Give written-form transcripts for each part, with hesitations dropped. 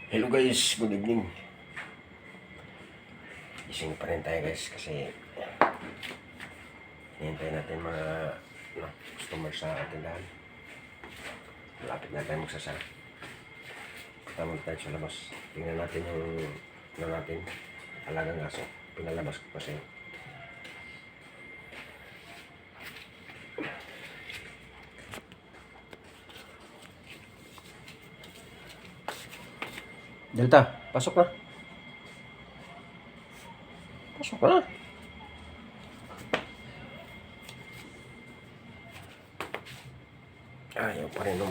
Hello guys, good evening. Gising pa rin tayo guys kasi hinihintay natin mga customer sa tindahan. Malapit na tayo magsasara. Tama tayo sa labas. Tingnan natin yung natin alagang aso. Pinalabas ko kasi. Delta, pasok na. Pasok na. Ayaw pa rin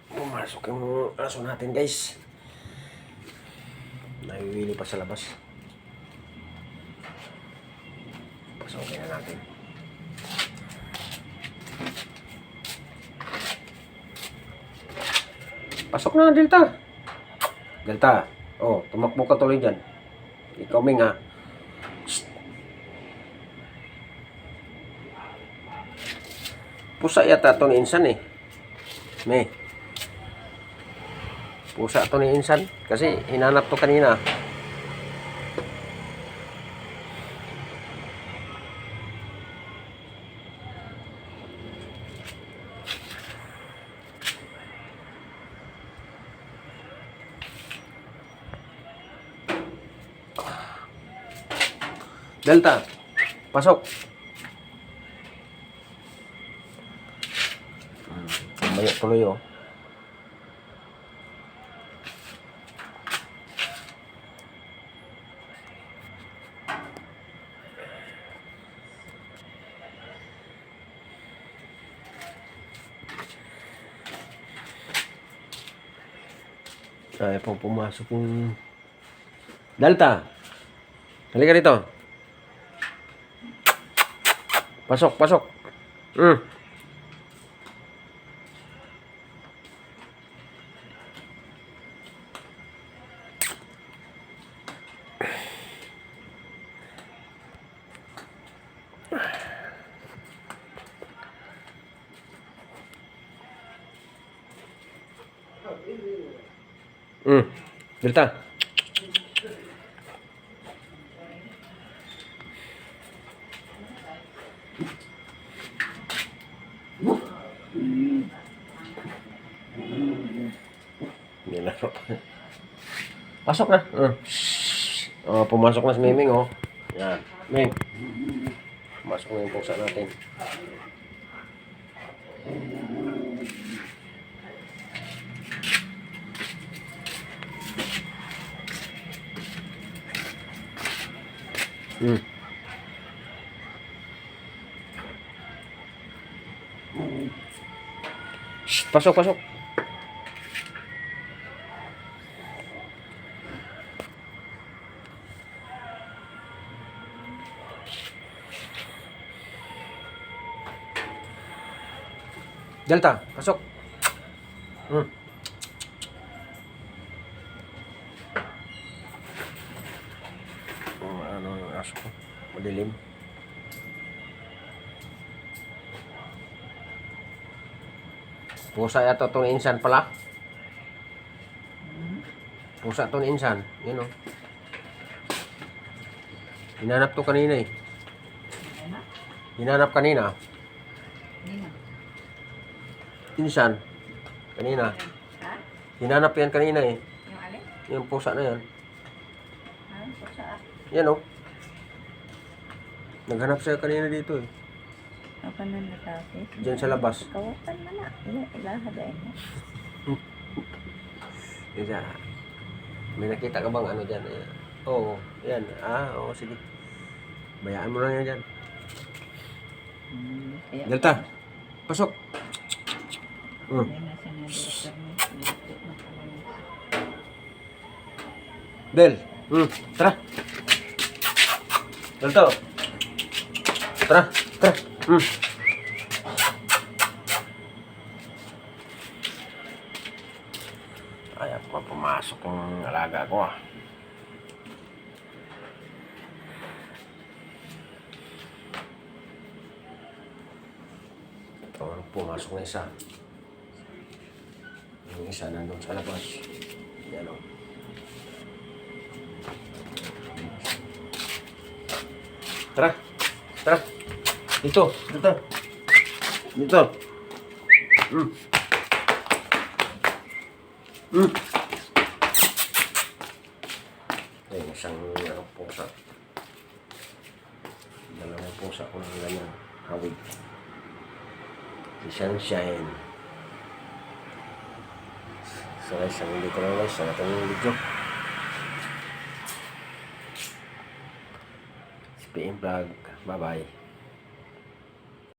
pumasok yung aso natin guys. Nawiwili pa sa labas. Pasokin na natin. Pasok na, Delta. Delta, oh, tumakbo ka tuloy dyan. Ikaw, Ming, ha? Shhh. Pusa yata ito ni Insan, eh. May. Pusa ito ni Insan. Kasi hinanap to kanina. Delta, pasok. Banyak tuloy, oh. Ayaw pong pumasok yung Delta. Halika rito. Pasok, pasok. Delta. Nilaro. Pasok na. Oh, pumasok na si Miming, oh. Yan. Ming. Pumasok na yung pusa natin. Shh, pasok, pasok. Delta, pasok. Ano yung aso ko? Madilim. Pusa yata itong Insan pala. Pusa itong Insan. Yun, oh. Hinanap to kanina, eh. Hinanap kanina. Insan. Kanina. Hinanap yan kanina, eh. Yung alin? Yung pusa na yan. Pusa. Yan, oh. Naghanap siya kanina dito, eh. Apa na natapos? Diyan sa labas. Kawasan mo na. Ilahagain mo. Yan. May nakita ka bang ano dyan? Oo. Yan. Oo. Sige. Bayaan mo lang yan dyan. Delta. Pasok. Del. Tara. Delta. Tara. Tara. Ayaw pa pumasok yung alaga ko, ah. Ito, pumasok na isa. Yung isa nandun sa labas. Yan, oh. Tara. Tara. Dito. Dito. Dito. Hmm. Hmm. Ayun, isang pusa. Dalawang pusa ko ng ganyan. Hawig. Si Sunshine. So guys, ang dito lang guys sa ating video. SPM Vlog. Bye bye.